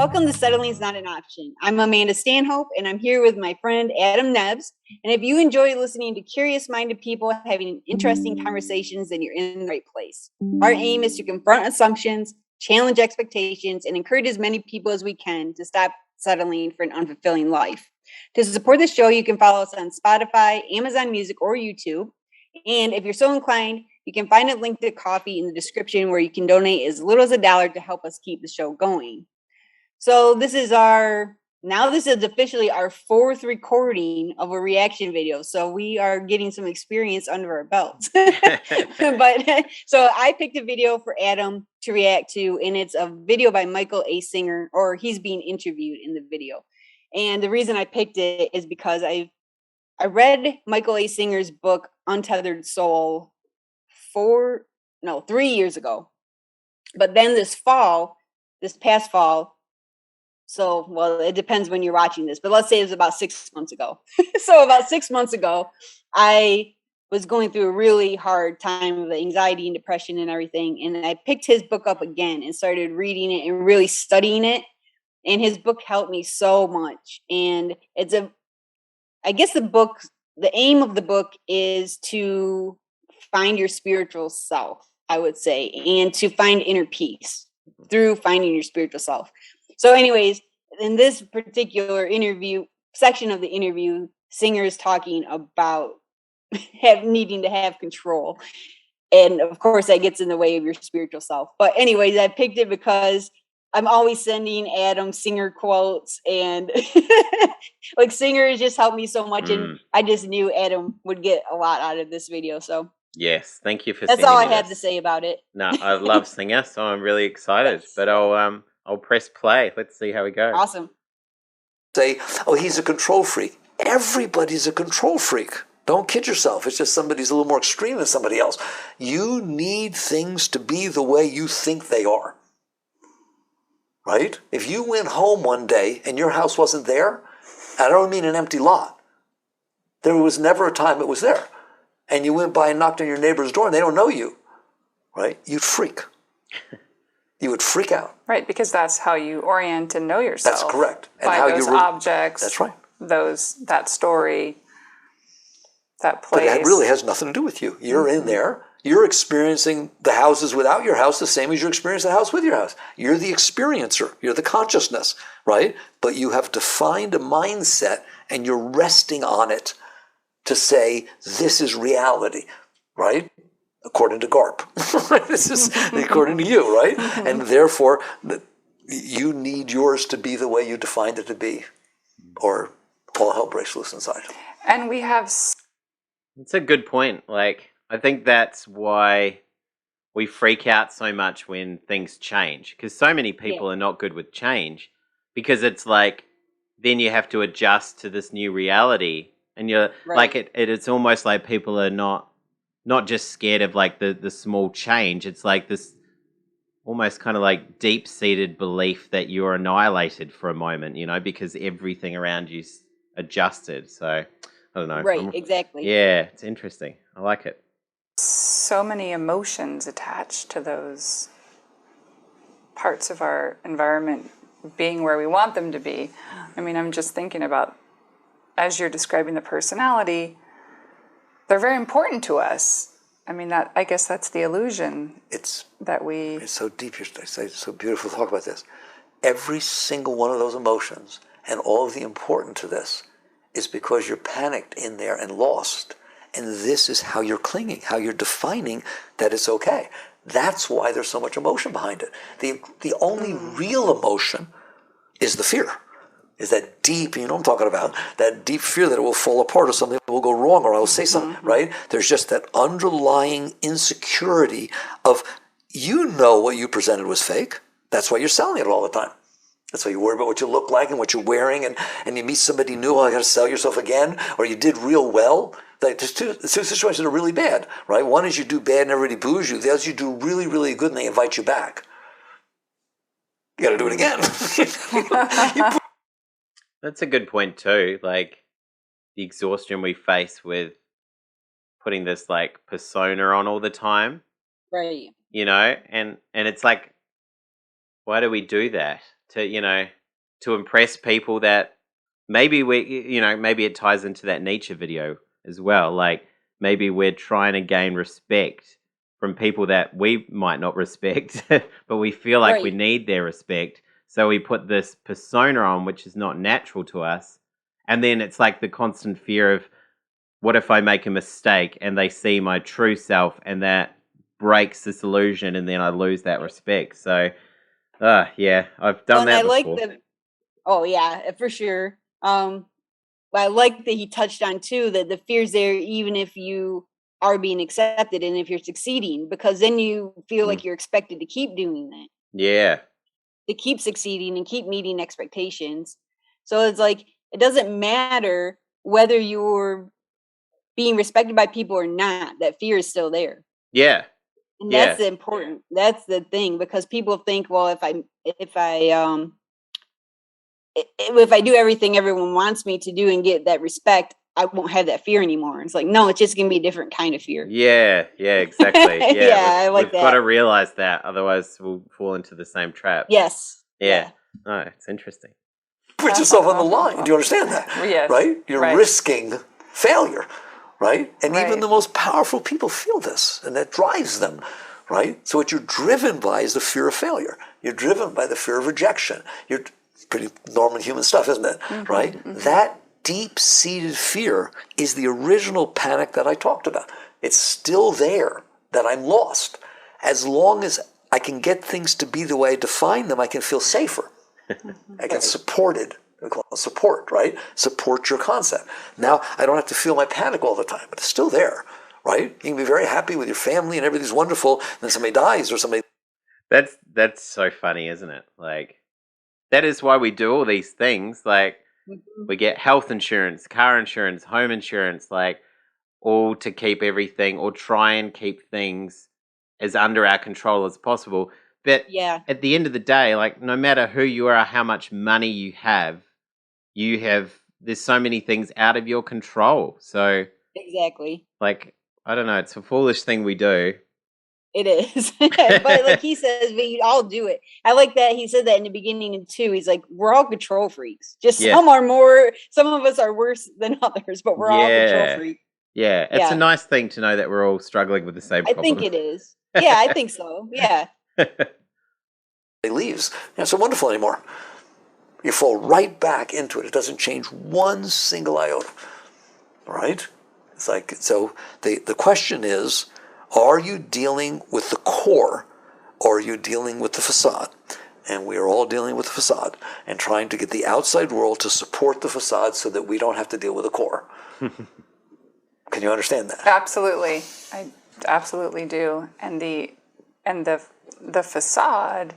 Welcome to Settling's Not an Option. I'm Amanda Stanhope, and I'm here with my friend Adam Nebbs. And if you enjoy listening to curious-minded people having interesting conversations, then you're in the right place. Our aim is to confront assumptions, challenge expectations, and encourage as many people as we can to stop settling for an unfulfilling life. To support the show, you can follow us on Spotify, Amazon Music, or YouTube. And if you're so inclined, you can find a link to coffee in the description where you can donate as little as $1 to help us keep the show going. So this is officially our 4th recording of a reaction video. So we are getting some experience under our belts. But so I picked a video for Adam to react to, and it's a video by Michael A. Singer, or he's being interviewed in the video. And the reason I picked it is because I read Michael A. Singer's book Untethered Soul 3 years ago. But then this past fall, so, well, it depends when you're watching this, but let's say it was about 6 months ago. So about 6 months ago, I was going through a really hard time of anxiety and depression and everything. And I picked his book up again and started reading it and really studying it. And his book helped me so much. And the aim of the book is to find your spiritual self, I would say, and to find inner peace through finding your spiritual self. So anyways, in this particular section of the interview, Singer is talking about needing to have control. And of course, that gets in the way of your spiritual self. But anyways, I picked it because I'm always sending Adam Singer quotes. And like Singer has just helped me so much. And I just knew Adam would get a lot out of this video. So yes, thank you for that's all I have to say about it. No, I love Singer, so I'm really excited. But I'll press play. Let's see how we go. Awesome. Say, oh, he's a control freak. Everybody's a control freak. Don't kid yourself. It's just somebody's a little more extreme than somebody else. You need things to be the way you think they are. Right? If you went home one day and your house wasn't there, I don't mean an empty lot. There was never a time it was there. And you went by and knocked on your neighbor's door and they don't know you. Right? You'd freak. You would freak out. Right, because that's how you orient and know yourself. That's correct. And by how those objects. That's right. That story, that place. But it really has nothing to do with you. You're in there. You're experiencing the houses without your house the same as you experience the house with your house. You're the experiencer. You're the consciousness, right? But you have defined a mindset and you're resting on it to say, this is reality, right? According to GARP. This is according to you, right? And therefore, you need yours to be the way you defined it to be, or all hell breaks loose inside. And we have... It's a good point. Like, I think that's why we freak out so much when things change, because so many people are not good with change, because it's like, then you have to adjust to this new reality, and you're like, it's almost like people are not just scared of like the small change. It's like this almost kind of like deep-seated belief that you're annihilated for a moment, because everything around you's adjusted. So I don't know. Right, exactly. Yeah, it's interesting. I like it. So many emotions attached to those parts of our environment being where we want them to be. I mean, I'm just thinking about, as you're describing the personality, they're very important to us. I mean, I guess that's the illusion. It's so deep. It's so beautiful to talk about this. Every single one of those emotions and all of the important to this is because you're panicked in there and lost. And this is how you're clinging, how you're defining that it's okay. That's why there's so much emotion behind it. The only real emotion is the fear. Is that deep, I'm talking about, that deep fear that it will fall apart or something will go wrong or I will say something, right? There's just that underlying insecurity of, what you presented was fake. That's why you're selling it all the time. That's why you worry about what you look like and what you're wearing, and you meet somebody new, I got to sell yourself again, or you did real well. Like, there's two situations that are really bad, right? One is you do bad and everybody boos you. The other is you do really, really good and they invite you back. You got to do it again. That's a good point too. Like the exhaustion we face with putting this like persona on all the time. Right. And it's like, why do we do that? to impress people that maybe maybe it ties into that nature video as well. Like maybe we're trying to gain respect from people that we might not respect, but we feel like we Right. need their respect. So we put this persona on, which is not natural to us. And then it's like the constant fear of, what if I make a mistake and they see my true self and that breaks this illusion and then I lose that respect. So, yeah, I've done And that I like before. oh yeah, for sure. But I like that he touched on too that the fear's there even if you are being accepted and if you're succeeding, because then you feel like you're expected to keep doing that, Yeah. to keep succeeding and keep meeting expectations. So it's like it doesn't matter whether you're being respected by people or not, that fear is still there. Yeah. And Yeah. that's the important, that's the thing, because people think, well, if I do everything everyone wants me to do and get that respect, I won't have that fear anymore. It's like, no, it's just gonna be a different kind of fear. Yeah, exactly. Yeah, Yeah, I like we've got that. to realize that, otherwise we'll fall into the same trap. Yes. Yeah. Oh, it's interesting. Put yourself on the line. Do you understand that? Yes. Right? You're Right. risking failure, right? And even Right. the most powerful people feel this, and that drives them, right? So what you're driven by is the fear of failure. You're driven by the fear of rejection. You're pretty normal human stuff, isn't it? Right? That deep-seated fear is the original panic that I talked about. It's still there, that I'm lost. As long as I can get things to be the way I define them, I can feel safer. I get supported. We call it support, right? Support your concept. Now, I don't have to feel my panic all the time, but it's still there, right? You can be very happy with your family and everything's wonderful, and then somebody dies or somebody... That's so funny, isn't it? Like, that is why we do all these things. Like, we get health insurance, car insurance, home insurance, like, all to keep everything, or try and keep things as under our control as possible. But Yeah. at the end of the day, like, no matter who you are, how much money you have, there's so many things out of your control. So, Exactly. like, I don't know, it's a foolish thing we do. It is. But like he says, we all do it. I like that he said that in the beginning too. He's like, we're all control freaks. Just Yeah. some of us are worse than others, but we're all control Yeah. freaks. Yeah, it's Yeah. a nice thing to know that we're all struggling with the same I problem. think it is. Yeah, I think so. Yeah. leaves. It's not wonderful anymore. You fall right back into it. It doesn't change one single iota. All right? It's like, so the question is, are you dealing with the core, or are you dealing with the facade? And we are all dealing with the facade and trying to get the outside world to support the facade so that we don't have to deal with the core. Can you understand that? Absolutely, I absolutely do. And the facade,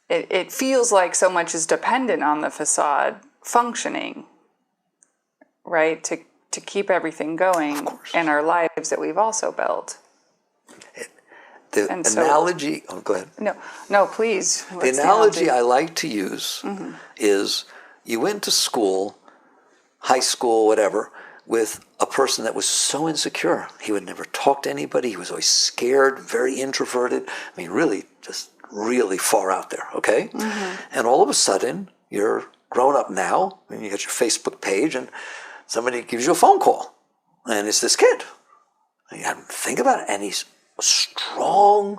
it feels like so much is dependent on the facade functioning, right? To keep everything going in our lives that we've also built. The And so- analogy, oh, go ahead. No, please. The What's analogy I like to use is you went to school, high school, whatever, with a person that was so insecure. He would never talk to anybody. He was always scared, very introverted. I mean, really, just really far out there, okay? And all of a sudden, you're grown up now, and you got your Facebook page, and somebody gives you a phone call, and it's this kid. And you think about it, and he's strong,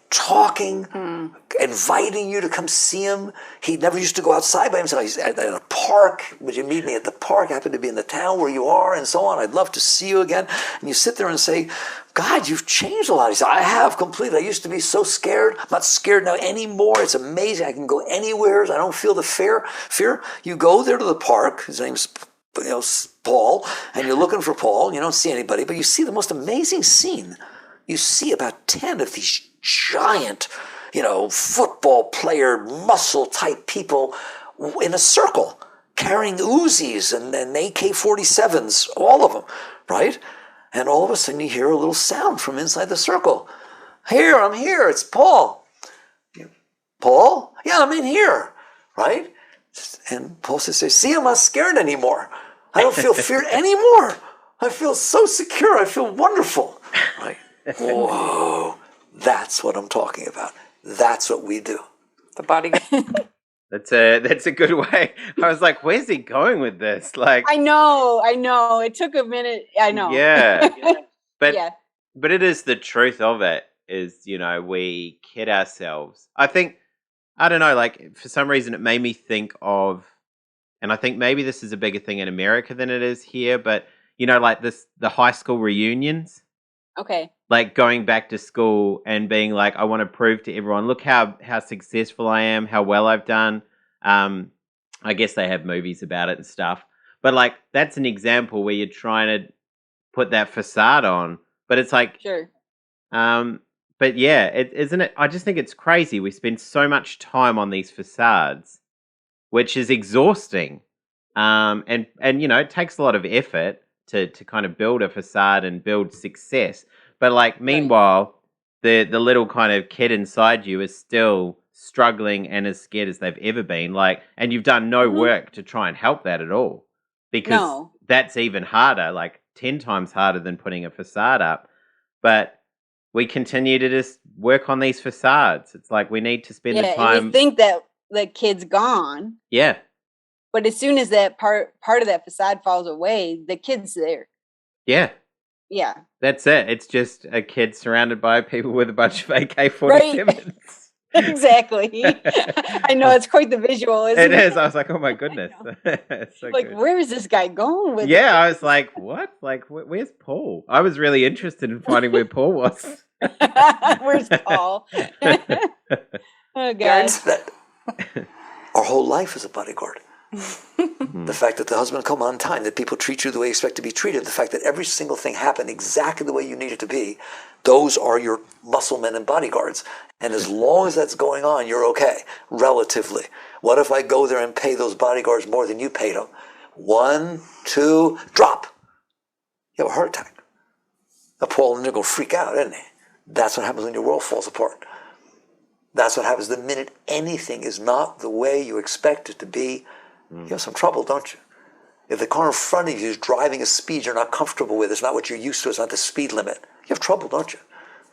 talking, inviting you to come see him. He never used to go outside by himself. He's at a park. Would you meet me at the park? I happen to be in the town where you are, and so on. I'd love to see you again. And you sit there and say, God, you've changed a lot. He said, I have completely. I used to be so scared. I'm not scared now anymore. It's amazing. I can go anywhere. I don't feel the fear. You go there to the park. His name's Paul, and you're looking for Paul. You don't see anybody, but you see the most amazing scene. You see about 10 of these giant, football player, muscle-type people in a circle, carrying Uzis and AK-47s, all of them, right? And all of a sudden you hear a little sound from inside the circle. Here, I'm here, it's Paul. Paul? Yeah, I'm in here, right? And Paul says, see, I'm not scared anymore. I don't feel fear anymore. I feel so secure. I feel wonderful, right? Whoa, that's what I'm talking about. That's what we do. The bodyguard. That's a good way. I was like, where's he going with this? Like, I know. It took a minute. I know. yeah, but Yeah. but it is the truth of it. Is we kid ourselves. I think I don't know. Like for some reason, it made me think of, and I think maybe this is a bigger thing in America than it is here. But like the high school reunions. Okay. Like going back to school and being like, I want to prove to everyone, look how successful I am, how well I've done. I guess they have movies about it and stuff. But like that's an example where you're trying to put that facade on. But it's like, Sure. but yeah, isn't it? I just think it's crazy. We spend so much time on these facades, which is exhausting. And it takes a lot of effort to kind of build a facade and build success. But like meanwhile, the little kind of kid inside you is still struggling and as scared as they've ever been. Like, and you've done no work to try and help that at all, because that's even harder, like 10 times harder than putting a facade up. But we continue to just work on these facades. It's like we need to spend the time. And we think that the kid's gone. Yeah. But as soon as that part of that facade falls away, the kid's there. Yeah. Yeah. That's it. It's just a kid surrounded by people with a bunch of AK-47s. Right. Exactly. I know, it's quite the visual, isn't it? It is. I was like, oh my goodness. It's so like, good. where is this guy going with it? I was like, what? Like, where's Paul? I was really interested in finding where Paul was. Where's Paul? Oh, God. Our whole life is a bodyguard. The fact that the husband come on time, that people treat you the way you expect to be treated, the fact that every single thing happened exactly the way you need it to be, those are your muscle men and bodyguards. And as long as that's going on, you're okay, relatively. What if I go there and pay those bodyguards more than you paid them? 1, 2, drop. You have a heart attack. Now, Paul and they're going to freak out, isn't he? That's what happens when your world falls apart. That's what happens the minute anything is not the way you expect it to be. You have some trouble, don't you? If the car in front of you is driving a speed you're not comfortable with, it's not what you're used to, it's not the speed limit, you have trouble, don't you?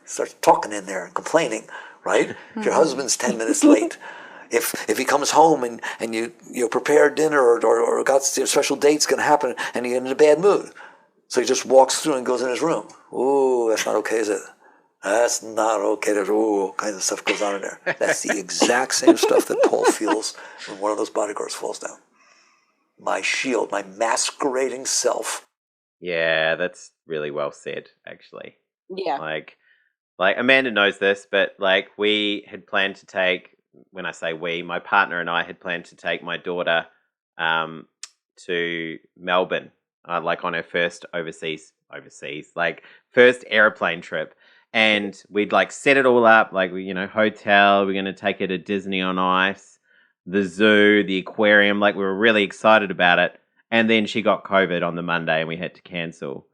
You start talking in there and complaining, right? If your husband's 10 minutes late, if he comes home and you prepared dinner or got special date's going to happen and you get in a bad mood, so he just walks through and goes in his room. Ooh, that's not okay, is it? That's not okay. There's all kinds of stuff goes on in there. That's the exact same stuff that Paul feels when one of those bodyguards falls down. My shield, my masquerading self. Yeah, that's really well said, actually. Yeah. Like Amanda knows this, but like we had planned to take, when I say we, my partner and I had planned to take my daughter to Melbourne, like on her first overseas, like first airplane trip. And we'd like set it all up, like, hotel, we're going to take her to Disney on Ice, the zoo, the aquarium, like we were really excited about it. And then she got COVID on the Monday and we had to cancel.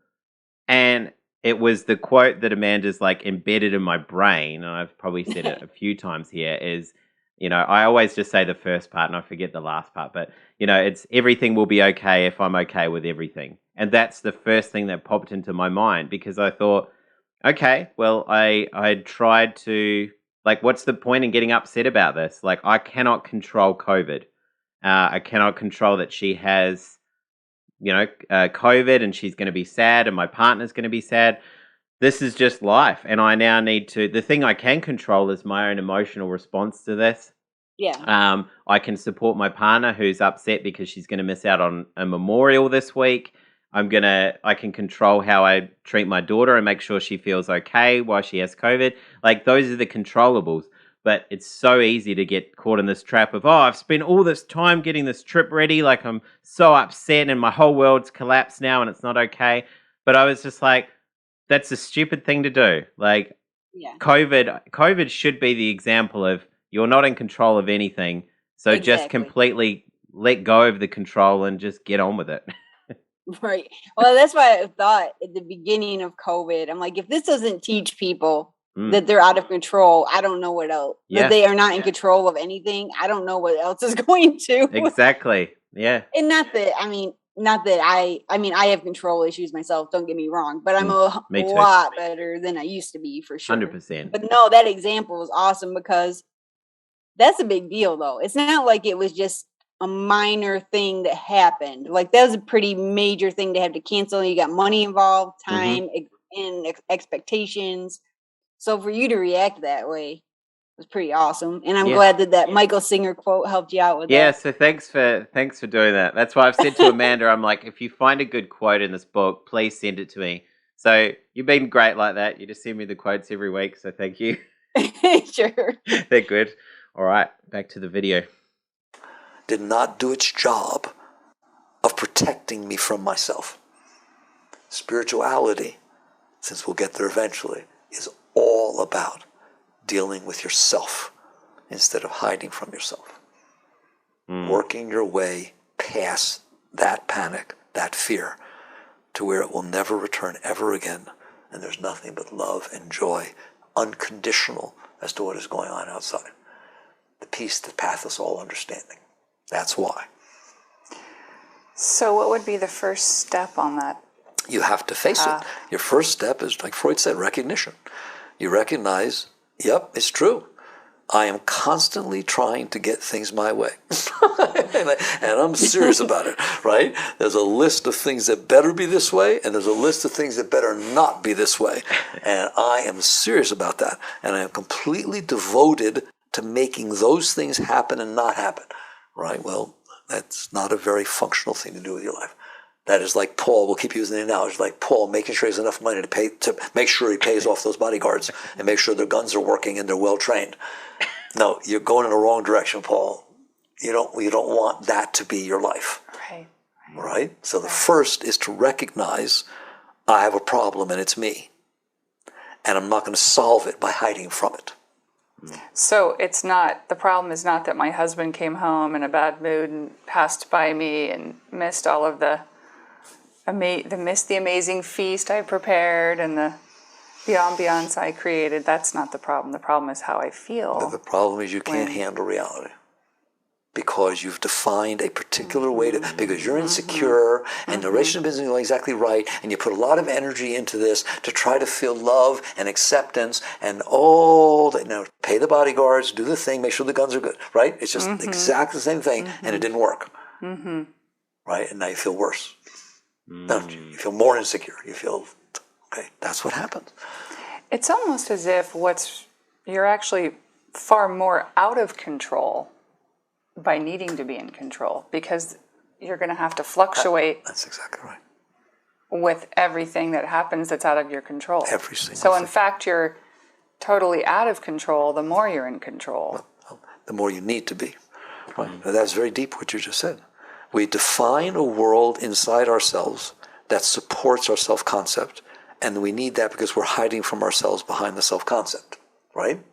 And it was the quote that Amanda's like embedded in my brain, and I've probably said it a few times here, is, I always just say the first part and I forget the last part, but, it's everything will be okay if I'm okay with everything. And that's the first thing that popped into my mind, because I thought, okay, well, I tried to, like, what's the point in getting upset about this? Like, I cannot control COVID. I cannot control that she has, COVID and she's going to be sad and my partner's going to be sad. This is just life. And I now need to, the thing I can control is my own emotional response to this. Yeah. I can support my partner who's upset because she's going to miss out on a memorial this week. I can control how I treat my daughter and make sure she feels okay while she has COVID. Like, those are the controllables. But it's so easy to get caught in this trap of, I've spent all this time getting this trip ready. Like, I'm so upset and my whole world's collapsed now and it's not okay. But I was just like, that's a stupid thing to do. Like, COVID should be the example of you're not in control of anything. So just completely let go of the control and just get on with it. Right. Well, that's why I thought at the beginning of COVID, I'm like, if this doesn't teach people that they're out of control, I don't know what else. That they are not in control of anything, I don't know what else is going to. Exactly. Yeah. And not that I have control issues myself, don't get me wrong, but I'm a lot better than I used to be, for sure. 100%. But no, that example was awesome, because that's a big deal, though. It's not like it was just a minor thing that happened. Like, that was a pretty major thing to have to cancel. You got money involved, time, and expectations. So for you to react that way was pretty awesome. And I'm Yeah. glad that Michael Singer quote helped you out with Yeah, that. so thanks for doing that. That's why I've said to Amanda, I'm like, if you find a good quote in this book, please send it to me. So you've been great like that. You just send me the quotes every week, so thank you. Sure. They're good. All right, back to the video. Did not do its job of protecting me from myself. Spirituality, since we'll get there eventually, is all about dealing with yourself instead of hiding from yourself. Working your way past that panic, that fear, to where it will never return ever again, and there's nothing but love and joy, unconditional as to what is going on outside. The peace that passeth all understanding. That's why. So what would be the first step on that? You have to face it. Your first step is, like Freud said, recognition. You recognize, yep, it's true. I am constantly trying to get things my way. And I'm serious about it, right? There's a list of things that better be this way, and there's a list of things that better not be this way. And I am serious about that. And I am completely devoted to making those things happen and not happen, right? Well, that's not a very functional thing to do with your life. That is like Paul, we'll keep using the analogy, like Paul making sure he has enough money to make sure he pays off those bodyguards and make sure their guns are working and they're well trained. No, you're going in the wrong direction, Paul. You don't want that to be your life. Right? So the first is to recognize I have a problem and it's me. And I'm not going to solve it by hiding from it. So it's not, the problem is not that my husband came home in a bad mood and passed by me and missed all of the amazing feast I prepared and the ambiance I created. That's not the problem. The problem is how I feel. The problem is you can't handle reality. Because you've defined a particular way to, because you're insecure and the relationship isn't going exactly right, and you put a lot of energy into this to try to feel love and acceptance and all that. Now, pay the bodyguards, do the thing, make sure the guns are good, right? It's just exactly the same thing, and it didn't work. Right? And now you feel worse. Don't you? You feel more insecure. You feel, okay, that's what happens. It's almost as if you're actually far more out of control by needing to be in control, because you're going to have to fluctuate. That's exactly right. With everything that happens that's out of your control. Every single So in thing. fact, you're totally out of control the more you're in control. The more you need to be. Right? That's very deep what you just said. We define a world inside ourselves that supports our self-concept, and we need that because we're hiding from ourselves behind the self-concept, right?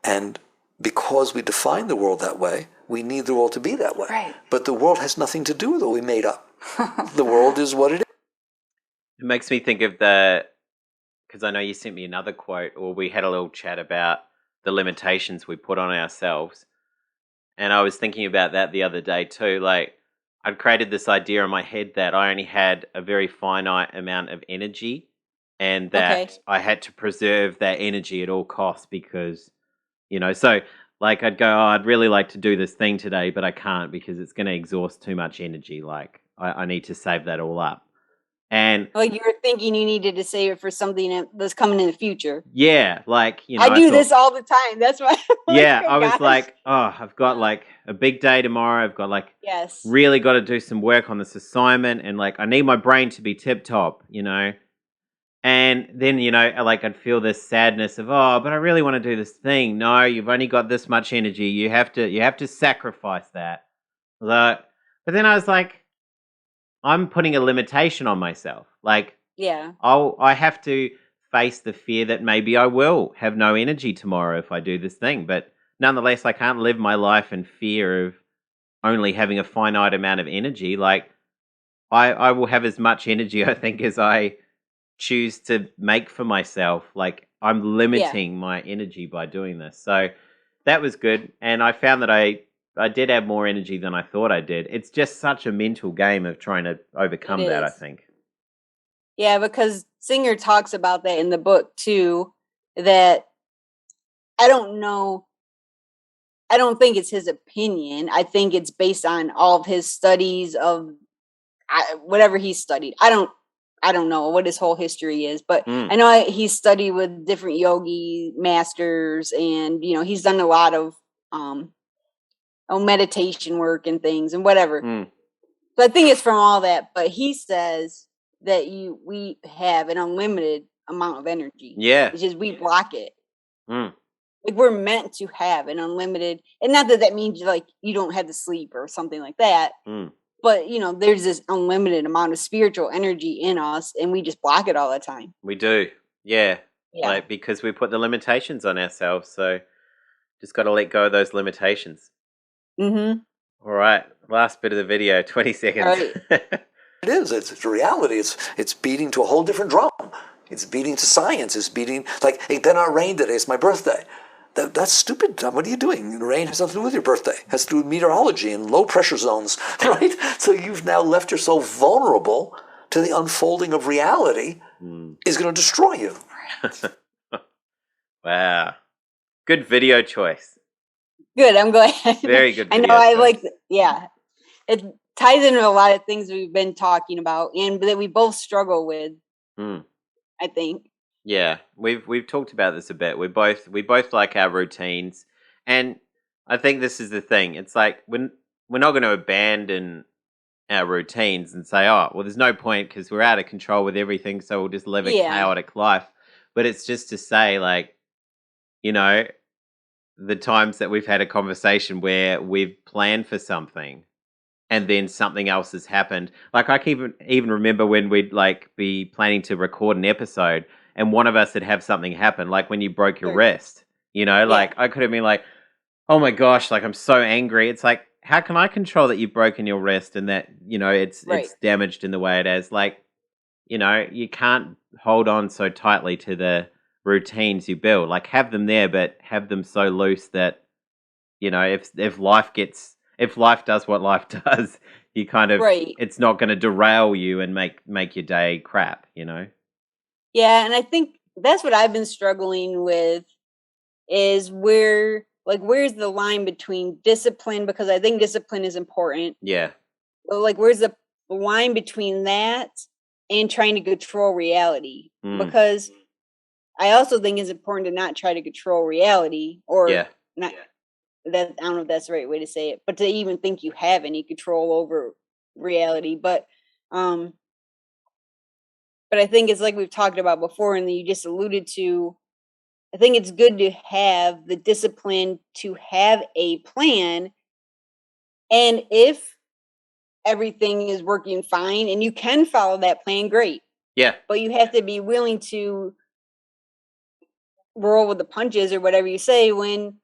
And because we define the world that way, we need the world to be that way. Right. But the world has nothing to do with what we made up. The world is what it is. It makes me think of because I know you sent me another quote, or we had a little chat about the limitations we put on ourselves. And I was thinking about that the other day too. Like, I'd created this idea in my head that I only had a very finite amount of energy, and that I had to preserve that energy at all costs because, so like I'd go, I'd really like to do this thing today, but I can't because it's going to exhaust too much energy. Like I need to save that all up. And like you were thinking you needed to save it for something that's coming in the future. Yeah, like, I do this all the time. That's why. Yeah, I was like, oh, I've got like a big day tomorrow. I've got like really got to do some work on this assignment, and like I need my brain to be tip top, And then, like I'd feel this sadness of, oh, but I really want to do this thing. No, you've only got this much energy. You have to sacrifice that. But then I was like, I'm putting a limitation on myself. Like, I have to face the fear that maybe I will have no energy tomorrow if I do this thing. But nonetheless, I can't live my life in fear of only having a finite amount of energy. Like, I will have as much energy, I think, as I choose to make for myself. Like, I'm limiting my energy by doing this. So that was good. And I found that I did have more energy than I thought I did. It's just such a mental game of trying to overcome that, I think. Yeah, because Singer talks about that in the book too, that I don't know I don't think it's his opinion. I think it's based on all of his studies of whatever he studied. I don't know what his whole history is, but I know he's studied with different yogi masters, and he's done a lot of meditation work and things and whatever. So I think it's from all that. But he says that we have an unlimited amount of energy. Yeah. It's just we block it. Like we're meant to have an unlimited, and not that means like you don't have to sleep or something like that. But there's this unlimited amount of spiritual energy in us, and we just block it all the time. We do, yeah. Yeah. Like because we put the limitations on ourselves, so just got to let go of those limitations. Mm-hmm. All right, last bit of the video, 20 seconds. All right. It is. It's reality. It's beating to a whole different drum. It's beating to science. It's beating like it better not rain today. It's my birthday. That's stupid. What are you doing? Rain has nothing to do with your birthday. It has to do with meteorology and low pressure zones, right? So you've now left yourself vulnerable to the unfolding of reality. Is going to destroy you. Wow, good video choice. Good. I'm glad. Very good. I know. I like. Yeah, it ties into a lot of things we've been talking about, and that we both struggle with. I think. Yeah, we've talked about this a bit. We both like our routines, and I think this is the thing. It's like we're not going to abandon our routines and say, oh, well, there's no point because we're out of control with everything, so we'll just live a chaotic life. But it's just to say, like, the times that we've had a conversation where we've planned for something and then something else has happened. Like I can even remember when we'd like be planning to record an episode and one of us would have something happen, like when you broke your wrist, like I could have been like, oh my gosh, like I'm so angry. It's like, how can I control that you've broken your wrist and that, it's damaged in the way it is? Like, you can't hold on so tightly to the routines you build. Like have them there, but have them so loose that, if life does what life does, you kind of it's not going to derail you and make your day crap, Yeah, and I think that's what I've been struggling with is where's the line between discipline, because I think discipline is important. Yeah. But like where's the line between that and trying to control reality? Because I also think it's important to not try to control reality or not. That I don't know if that's the right way to say it, but to even think you have any control over reality. But I think it's like we've talked about before, and you just alluded to. I think it's good to have the discipline to have a plan, and if everything is working fine and you can follow that plan, great. Yeah. But you have to be willing to roll with the punches or whatever you say when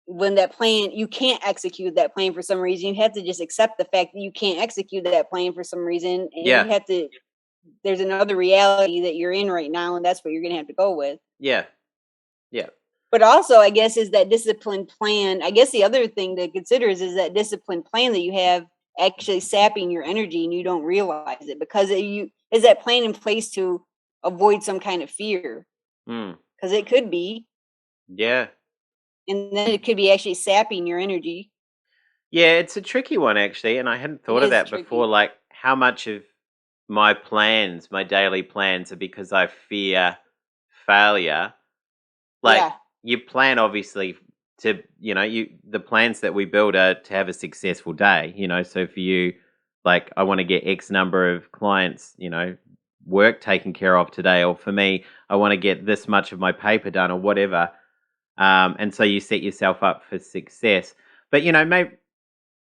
that plan, you can't execute that plan for some reason. You have to just accept the fact that you can't execute that plan for some reason. And you have to, there's another reality that you're in right now, and that's what you're going to have to go with. Yeah. Yeah. But also, I guess, is that disciplined plan. I guess the other thing to consider is that disciplined plan that you have actually sapping your energy and you don't realize it, because is that plan in place to avoid some kind of fear? Because it could be. Yeah. And then it could be actually sapping your energy. Yeah, it's a tricky one, actually. And I hadn't thought of that before. Like, how much of my plans, my daily plans, are because I fear failure. Like, you plan, obviously, to, the plans that we build are to have a successful day, So for you, like, I want to get X number of clients, work taken care of today. Or for me, I want to get this much of my paper done or whatever. And so you set yourself up for success. But, maybe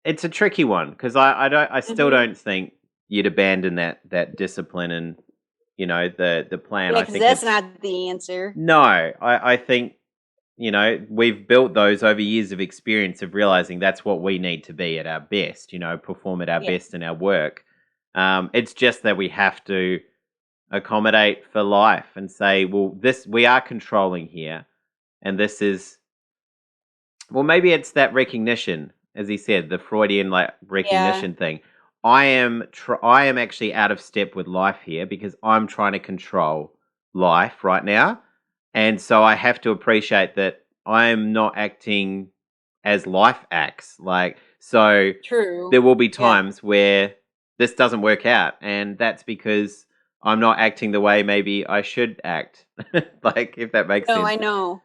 it's a tricky one because I still don't think you'd abandon that discipline and, the plan. Yeah, I think that's not the answer. No, I think, we've built those over years of experience of realizing that's what we need to be at our best, perform at our best in our work. It's just that we have to accommodate for life and say, well, we are controlling here. And this is, well, maybe it's that recognition, as he said, the Freudian recognition thing. I am actually out of step with life here because I'm trying to control life right now. And so I have to appreciate that I am not acting as life acts. Like, so True. there will be Yeah. times where this doesn't work out, and that's because I'm not acting the way maybe I should act. Like, if that makes No, sense. I know.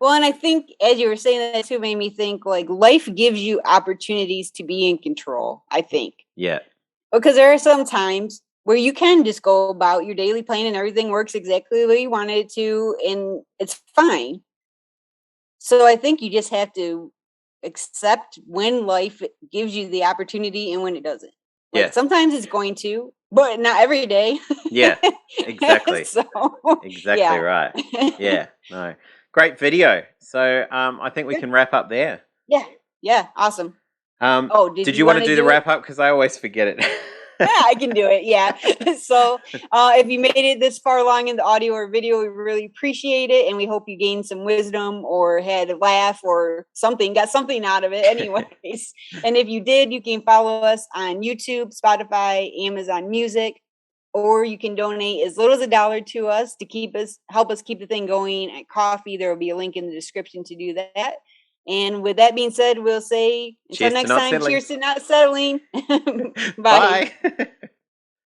Well, and I think as you were saying that too, made me think like life gives you opportunities to be in control, I think. Yeah. Because there are some times where you can just go about your daily plan and everything works exactly the way you wanted it to, and it's fine. So I think you just have to accept when life gives you the opportunity and when it doesn't. Like Yeah. sometimes it's going to, but not every day. Yeah. Exactly. So Exactly yeah. right. Yeah. No. Great video. So I think we Good. can wrap up there. Yeah. Yeah. Awesome. Oh, Did you want to do the it? wrap up? Because I always forget it. Yeah, I can do it. Yeah. So if you made it this far along in the audio or video, we really appreciate it. And we hope you gained some wisdom or had a laugh or something, got something out of it anyways. And if you did, you can follow us on YouTube, Spotify, Amazon Music, or you can donate as little as $1 to us to help us keep the thing going at coffee. There will be a link in the description to do that. And with that being said, we'll say until Cheers to next not time, settling. cheers to not settling. Bye. Bye.